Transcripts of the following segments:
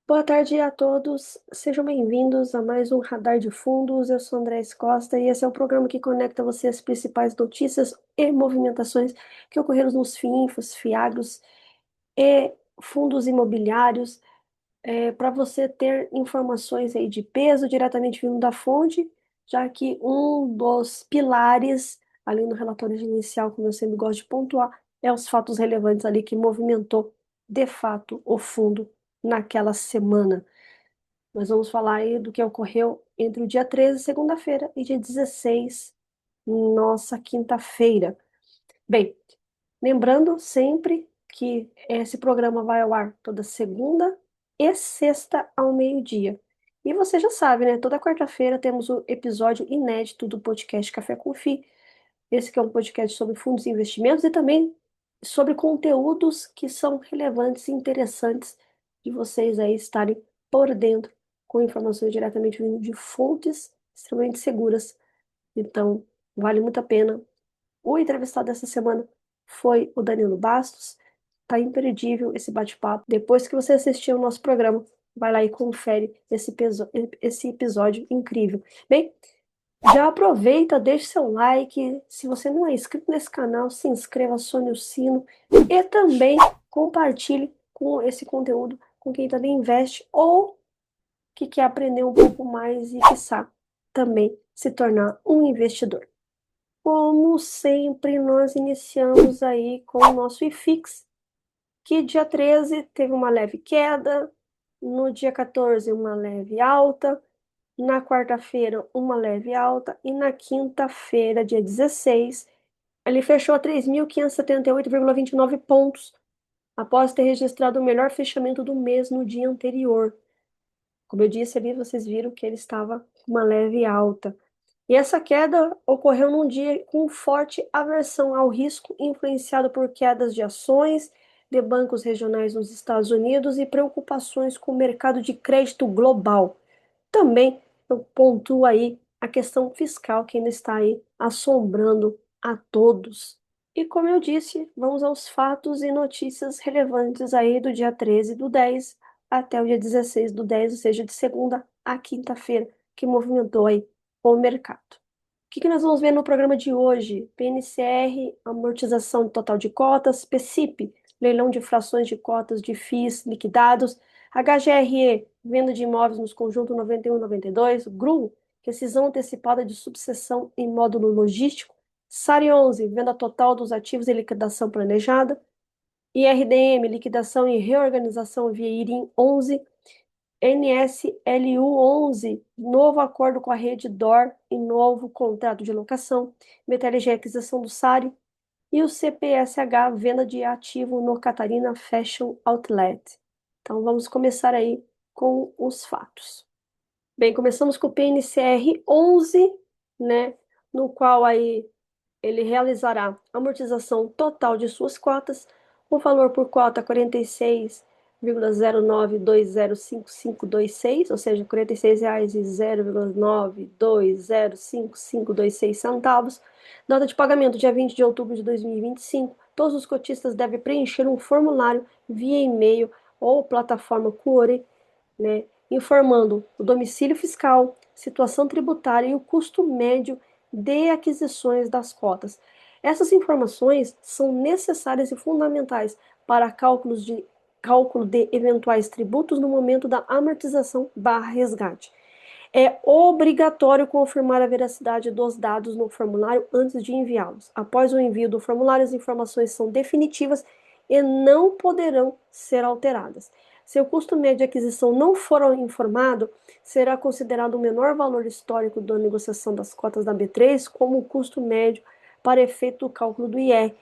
Boa tarde a todos, sejam bem-vindos a mais um Radar de Fundos. Eu sou Andrés Costa e esse é o programa que conecta você às principais notícias e movimentações que ocorreram nos FIINFOS, FIAGROS e fundos imobiliários, para você ter informações aí de peso diretamente vindo da fonte, já que um dos pilares, além do relatório inicial, como eu sempre gosto de pontuar, é os fatos relevantes ali que movimentou de fato o fundo naquela semana. Nós vamos falar aí do que ocorreu entre o dia 13, segunda-feira, e dia 16, nossa quinta-feira. Bem, lembrando sempre que esse programa vai ao ar toda segunda e sexta ao meio-dia. E você já sabe, né? Toda quarta-feira temos o episódio inédito do podcast Café com Fi. Esse que é um podcast sobre fundos e investimentos e também sobre conteúdos que são relevantes e interessantes de vocês aí estarem por dentro com informações diretamente vindo de fontes extremamente seguras. Então, vale muito a pena. O entrevistado dessa semana foi o Danilo Bastos. Tá imperdível esse bate-papo. Depois que você assistir o nosso programa, vai lá e confere esse episódio incrível. Bem, já aproveita, deixe seu like. Se você não é inscrito nesse canal, se inscreva, acione o sino e também compartilhe com esse conteúdo com quem também investe ou que quer aprender um pouco mais e, quiçá, também se tornar um investidor. Como sempre, nós iniciamos aí com o nosso IFIX, que dia 13 teve uma leve queda, no dia 14 uma leve alta, na quarta-feira uma leve alta e na quinta-feira, dia 16, ele fechou a 3.578,29 pontos, após ter registrado o melhor fechamento do mês no dia anterior. Como eu disse ali, vocês viram que ele estava com uma leve alta. E essa queda ocorreu num dia com forte aversão ao risco, influenciado por quedas de ações de bancos regionais nos Estados Unidos e preocupações com o mercado de crédito global. Também eu pontuo aí a questão fiscal que ainda está aí assombrando a todos. E como eu disse, vamos aos fatos e notícias relevantes aí do dia 13 do 10 até o dia 16 do 10, ou seja, de segunda a quinta-feira, que movimentou aí o mercado. O que nós vamos ver no programa de hoje? PNCR, amortização total de cotas, PCIP, leilão de frações de cotas de FIIs liquidados, HGRE, venda de imóveis nos conjuntos 91 e 92, GRU, rescisão antecipada de subseção em módulo logístico, SARI 11, venda total dos ativos e liquidação planejada, IRDM, liquidação e reorganização via IRIM 11, NSLU 11, novo acordo com a rede DOR e novo contrato de locação, Metalg aquisição do SARI e o CPSH, venda de ativo no Catarina Fashion Outlet. Então vamos começar aí com os fatos. Bem, começamos com o PNCR 11, né, no qual aí ele realizará amortização total de suas cotas, o valor por cota 46,09205526, ou seja, R$ 46,0,9205526. Data de pagamento dia 20 de outubro de 2025. Todos os cotistas devem preencher um formulário via e-mail ou plataforma Quore, né, informando o domicílio fiscal, situação tributária e o custo médio de aquisições das cotas. Essas informações são necessárias e fundamentais para cálculo de eventuais tributos no momento da amortização/resgate. É obrigatório confirmar a veracidade dos dados no formulário antes de enviá-los. Após o envio do formulário, as informações são definitivas e não poderão ser alteradas. Se o custo médio de aquisição não for informado, será considerado o menor valor histórico da negociação das cotas da B3 como o custo médio para efeito do cálculo do IR,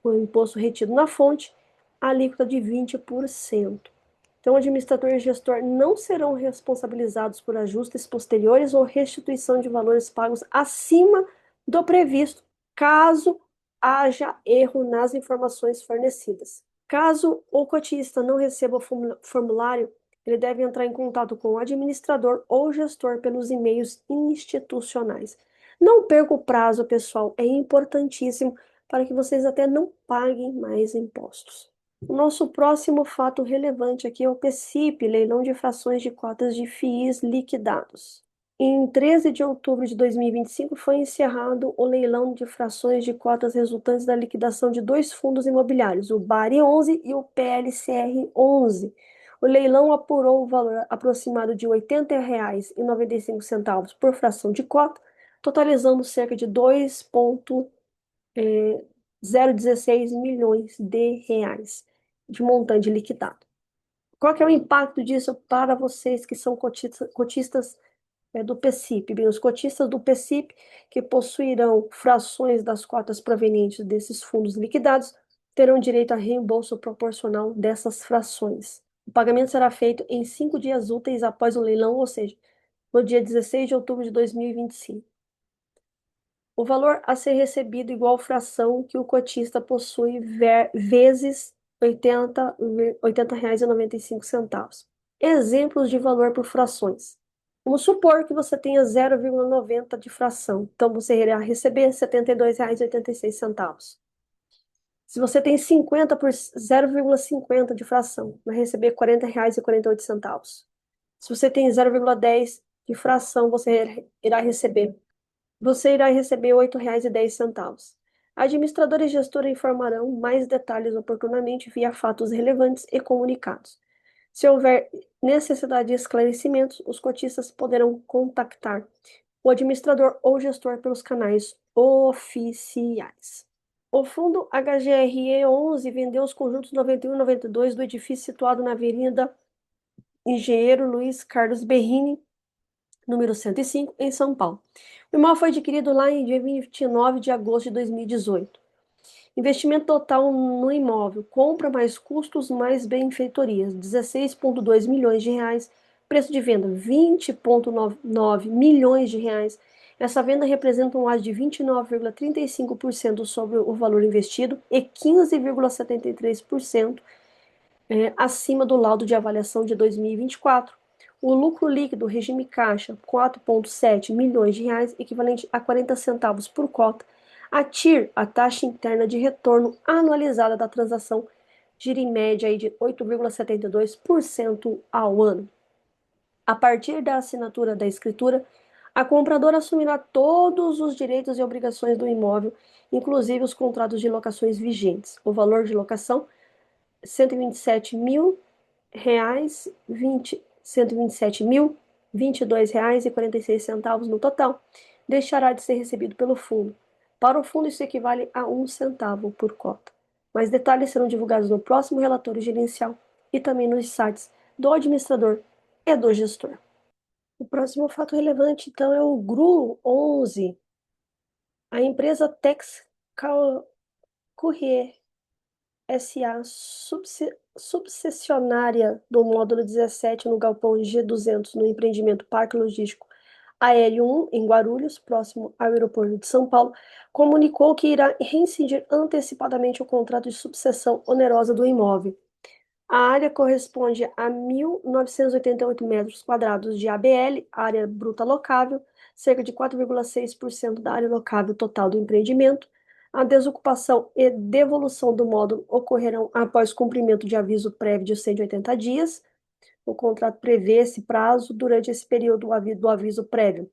o imposto retido na fonte, a alíquota de 20%. Então, o administrador e gestor não serão responsabilizados por ajustes posteriores ou restituição de valores pagos acima do previsto, caso haja erro nas informações fornecidas. Caso o cotista não receba o formulário, ele deve entrar em contato com o administrador ou gestor pelos e-mails institucionais. Não perca o prazo, pessoal, é importantíssimo para que vocês até não paguem mais impostos. O nosso próximo fato relevante aqui é o PSIP, leilão de frações de cotas de FIIs liquidados. Em 13 de outubro de 2025, foi encerrado o leilão de frações de cotas resultantes da liquidação de dois fundos imobiliários, o BARI 11 e o PLCR 11. O leilão apurou o valor aproximado de R$ 80,95 por fração de cota, totalizando cerca de 2,016 milhões de reais de montante liquidado. Qual que é o impacto disso para vocês que são cotistas do PSIP? Bem, os cotistas do PSIP que possuirão frações das cotas provenientes desses fundos liquidados terão direito a reembolso proporcional dessas frações. O pagamento será feito em 5 dias úteis após o leilão, ou seja, no dia 16 de outubro de 2025. O valor a ser recebido igual fração que o cotista possui vezes R$ 80,95. Exemplos de valor por frações. Vamos supor que você tenha 0,90 de fração, então você irá receber R$ 72,86. Se você tem 50 por 0,50 de fração, vai receber R$ 40,48. Se você tem 0,10 de fração, você irá receber R$ 8,10. A administradora e gestora informarão mais detalhes oportunamente via fatos relevantes e comunicados. Se houver necessidade de esclarecimentos, os cotistas poderão contactar o administrador ou gestor pelos canais oficiais. O fundo HGRE 11 vendeu os conjuntos 91 e 92 do edifício situado na Avenida Engenheiro Luiz Carlos Berrini, número 105, em São Paulo. O imóvel foi adquirido lá em dia 29 de agosto de 2018. Investimento total no imóvel, compra mais custos mais benfeitorias, 16,2 milhões de reais. Preço de venda, 20,9 milhões de reais. Essa venda representa um AS de 29,35% sobre o valor investido e 15,73% acima do laudo de avaliação de 2024. O lucro líquido, regime caixa, 4,7 milhões de reais, equivalente a 40 centavos por cota. A TIR, a taxa interna de retorno anualizada da transação, gira em média aí de 8,72% ao ano. A partir da assinatura da escritura, a compradora assumirá todos os direitos e obrigações do imóvel, inclusive os contratos de locações vigentes. O valor de locação, R$ 127.022,46 no total, deixará de ser recebido pelo fundo. Para o fundo, isso equivale a 1 centavo por cota. Mais detalhes serão divulgados no próximo relatório gerencial e também nos sites do administrador e do gestor. O próximo fato relevante, então, é o GRU 11. A empresa Tex Courier SA, subcessionária do módulo 17 no galpão G200 no empreendimento Parque Logístico Aéreo 1, em Guarulhos, próximo ao aeroporto de São Paulo, comunicou que irá rescindir antecipadamente o contrato de subcessão onerosa do imóvel. A área corresponde a 1.988 metros quadrados de ABL, área bruta locável, cerca de 4,6% da área locável total do empreendimento. A desocupação e devolução do módulo ocorrerão após cumprimento de aviso prévio de 180 dias. O contrato prevê esse prazo durante esse período do aviso prévio.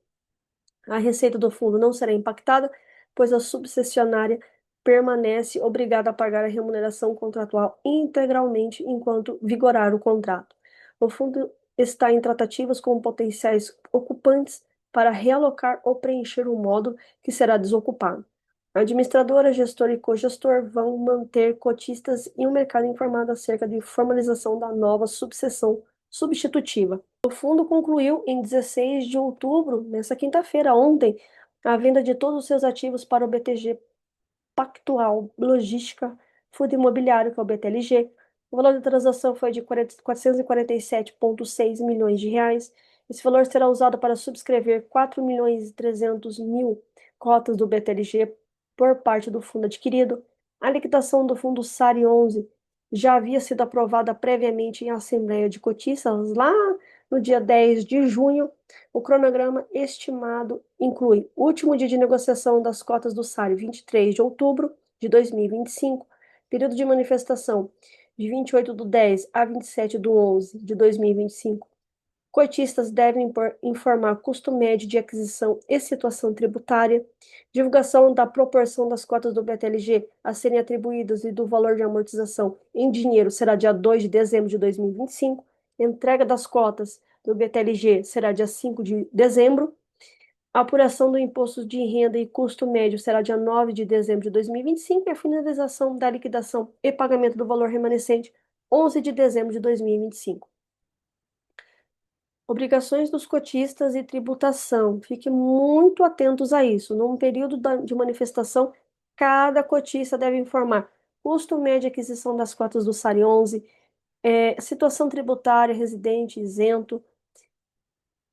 A receita do fundo não será impactada, pois a subcessionária permanece obrigada a pagar a remuneração contratual integralmente enquanto vigorar o contrato. O fundo está em tratativas com potenciais ocupantes para realocar ou preencher o módulo que será desocupado. A administradora, gestor e cogestor vão manter cotistas e o mercado informado acerca de formalização da nova subseção substitutiva. O fundo concluiu em 16 de outubro, nessa quinta-feira, ontem, a venda de todos os seus ativos para o BTG Pactual Logística Fundo Imobiliário, que é o BTLG. O valor da transação foi de 447,6 milhões de reais. Esse valor será usado para subscrever 4.300.000 cotas do BTLG por parte do fundo adquirido. A liquidação do fundo SARI 11 já havia sido aprovada previamente em Assembleia de Cotistas lá no dia 10 de junho. O cronograma estimado inclui o último dia de negociação das cotas do SARI, 23 de outubro de 2025, período de manifestação de 28/10 a 27/11 de 2025, cotistas devem informar custo médio de aquisição e situação tributária, divulgação da proporção das cotas do BTLG a serem atribuídas e do valor de amortização em dinheiro será dia 2 de dezembro de 2025, entrega das cotas do BTLG será dia 5 de dezembro, a apuração do imposto de renda e custo médio será dia 9 de dezembro de 2025 e a finalização da liquidação e pagamento do valor remanescente 11 de dezembro de 2025. Obrigações dos cotistas e tributação. Fiquem muito atentos a isso. Num período de manifestação, cada cotista deve informar custo médio de aquisição das cotas do SARI 11, situação tributária, residente, isento.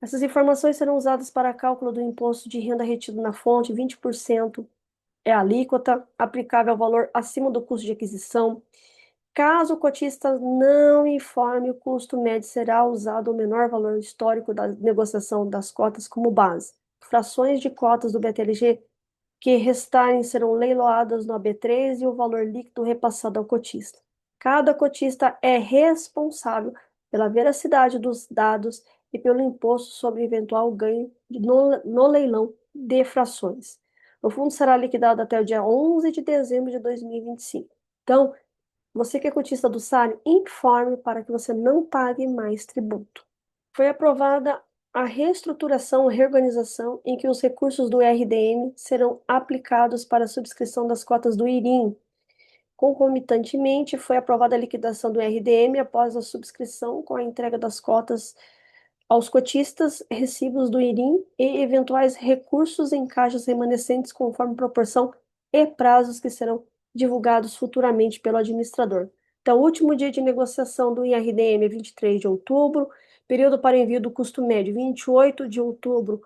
Essas informações serão usadas para cálculo do imposto de renda retido na fonte, 20% é a alíquota aplicável ao valor acima do custo de aquisição. Caso o cotista não informe, o custo médio será usado o menor valor histórico da negociação das cotas como base. Frações de cotas do BTLG que restarem serão leiloadas no AB3 e o valor líquido repassado ao cotista. Cada cotista é responsável pela veracidade dos dados e pelo imposto sobre eventual ganho no leilão de frações. O fundo será liquidado até o dia 11 de dezembro de 2025. Então, você que é cotista do SARI, informe para que você não pague mais tributo. Foi aprovada a reestruturação, reorganização em que os recursos do RDM serão aplicados para a subscrição das cotas do IRIM. Concomitantemente, foi aprovada a liquidação do RDM após a subscrição com a entrega das cotas aos cotistas, recibos do IRIM e eventuais recursos em caixas remanescentes conforme proporção e prazos que serão divulgados futuramente pelo administrador. Então, o último dia de negociação do IRDM é 23 de outubro, período para envio do custo médio 28 de outubro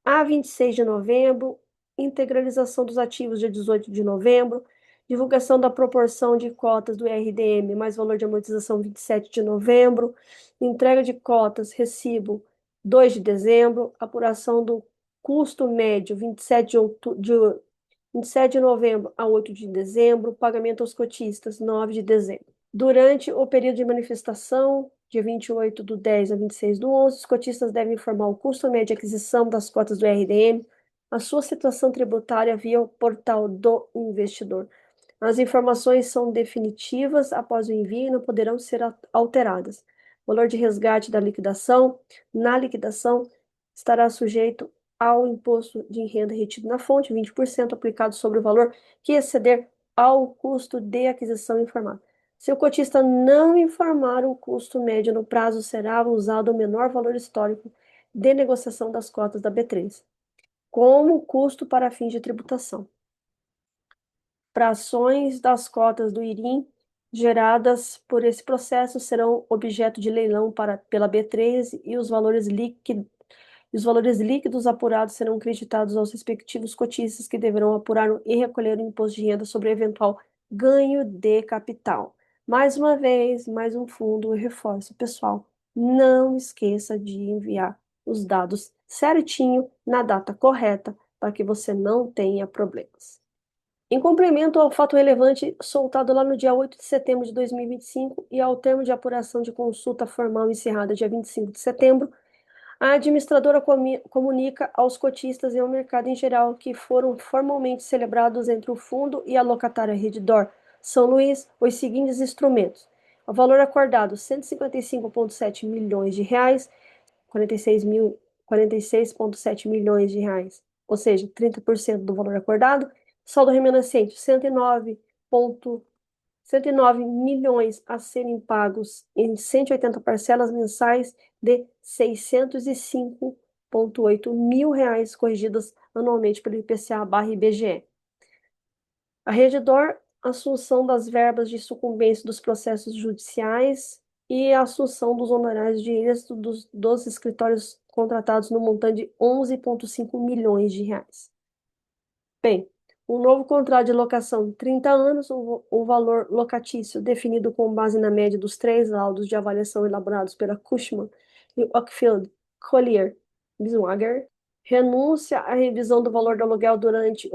a 26 de novembro, integralização dos ativos dia 18 de novembro, divulgação da proporção de cotas do RDM mais valor de amortização 27 de novembro, entrega de cotas, recibo 2 de dezembro, apuração do custo médio 27 de novembro a 8 de dezembro, pagamento aos cotistas 9 de dezembro. Durante o período de manifestação, dia 28/10 a 26/11, os cotistas devem informar o custo médio de aquisição das cotas do RDM, a sua situação tributária via o portal do investidor. As informações são definitivas após o envio e não poderão ser alteradas. O valor de resgate da liquidação, na liquidação, estará sujeito ao imposto de renda retido na fonte, 20% aplicado sobre o valor que exceder ao custo de aquisição informado. Se o cotista não informar o custo médio no prazo, será usado o menor valor histórico de negociação das cotas da B3, como custo para fins de tributação. Frações das cotas do IRIM geradas por esse processo serão objeto de leilão pela B3 e os valores líquidos apurados serão creditados aos respectivos cotistas que deverão apurar e recolher o imposto de renda sobre eventual ganho de capital. Mais uma vez, mais um fundo, eu reforço, pessoal, não esqueça de enviar os dados certinho na data correta para que você não tenha problemas. Em complemento ao fato relevante soltado lá no dia 8 de setembro de 2025 e ao termo de apuração de consulta formal encerrada dia 25 de setembro, a administradora comunica aos cotistas e ao mercado em geral que foram formalmente celebrados entre o fundo e a locatária Redditor São Luís os seguintes instrumentos. O valor acordado, R$ 155,7 milhões, 46,7 milhões de reais, ou seja, 30% do valor acordado. Saldo remanescente, 109 milhões a serem pagos em 180 parcelas mensais de 605,8 mil reais, corrigidas anualmente pelo IPCA/IBGE. A Redditor, assunção das verbas de sucumbência dos processos judiciais e a assunção dos honorários de êxito dos escritórios contratados no montante de 11,5 milhões de reais. Bem, um novo contrato de locação de 30 anos, o valor locatício definido com base na média dos 3 laudos de avaliação elaborados pela Cushman e Wakefield Collier Biswager, renúncia à revisão do valor do aluguel durante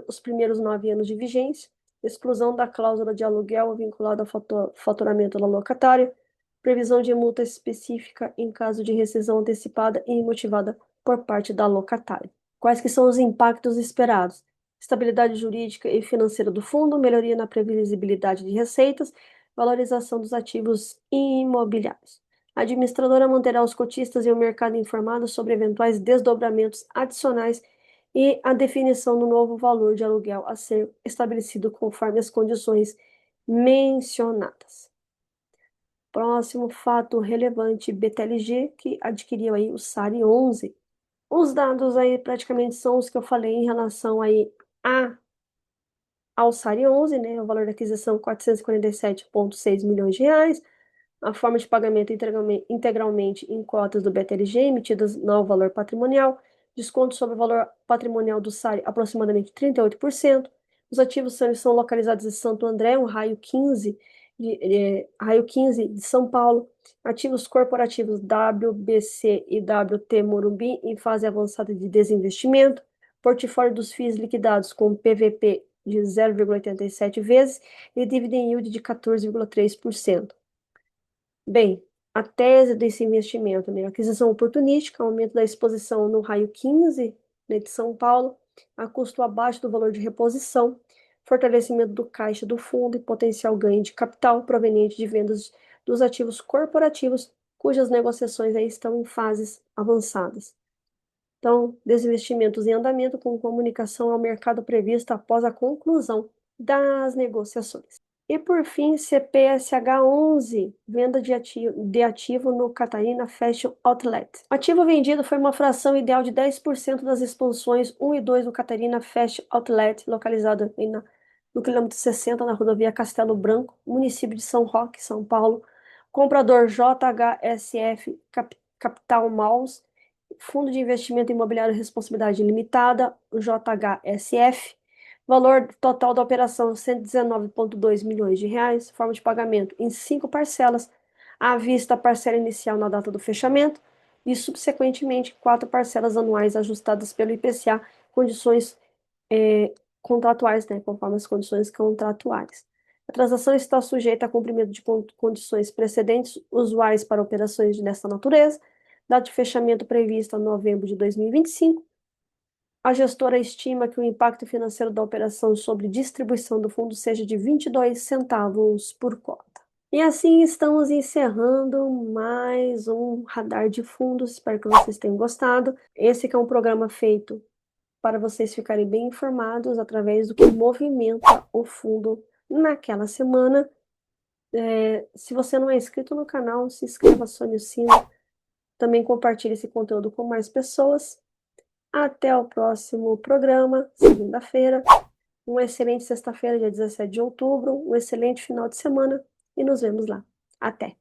os primeiros 9 anos de vigência, exclusão da cláusula de aluguel vinculada ao faturamento do locatário, previsão de multa específica em caso de rescisão antecipada e imotivada por parte da locatária. Quais que são os impactos esperados? Estabilidade jurídica e financeira do fundo, melhoria na previsibilidade de receitas, valorização dos ativos imobiliários. A administradora manterá os cotistas e o mercado informados sobre eventuais desdobramentos adicionais e a definição do novo valor de aluguel a ser estabelecido conforme as condições mencionadas. Próximo fato relevante, BTLG, que adquiriu aí o SARI 11. Os dados aí praticamente são os que eu falei em relação aí ao SARI 11, né? O valor da aquisição 447,6 milhões de reais. A forma de pagamento integralmente em cotas do BTLG, emitidas no valor patrimonial, desconto sobre o valor patrimonial do SARI, aproximadamente 38%. Os ativos são localizados em Santo André, um raio 15 de São Paulo. Ativos corporativos WBC e WT Morumbi em fase avançada de desinvestimento. Portfólio dos FIIs liquidados com PVP de 0,87 vezes e dividend yield de 14,3%. Bem, a tese desse investimento, né? Aquisição oportunística, aumento da exposição no raio 15, né, de São Paulo, a custo abaixo do valor de reposição, fortalecimento do caixa do fundo e potencial ganho de capital proveniente de vendas dos ativos corporativos, cujas negociações aí estão em fases avançadas. Então, desinvestimentos em andamento com comunicação ao mercado prevista após a conclusão das negociações. E por fim, CPSH 11, venda de ativo no Catarina Fashion Outlet. O ativo vendido foi uma fração ideal de 10% das expansões 1 e 2 do Catarina Fashion Outlet, localizado no quilômetro 60, na rodovia Castelo Branco, município de São Roque, São Paulo. Comprador JHSF Capital Malls, Fundo de Investimento Imobiliário Responsabilidade Limitada, JHSF. Valor total da operação, 119,2 milhões de reais. Forma de pagamento em 5 parcelas. À vista, a parcela inicial na data do fechamento e, subsequentemente, 4 parcelas anuais ajustadas pelo IPCA, condições contratuais, né, conforme as condições contratuais. A transação está sujeita a cumprimento de condições precedentes usuais para operações dessa natureza. Data de fechamento prevista em novembro de 2025. A gestora estima que o impacto financeiro da operação sobre distribuição do fundo seja de 22 centavos por cota. E assim estamos encerrando mais um Radar de Fundos. Espero que vocês tenham gostado. Esse que é um programa feito para vocês ficarem bem informados através do que movimenta o fundo naquela semana. Se você não é inscrito no canal, se inscreva, acione o sino. Também compartilhe esse conteúdo com mais pessoas. Até o próximo programa, segunda-feira. Uma excelente sexta-feira, dia 17 de outubro. Um excelente final de semana e nos vemos lá. Até!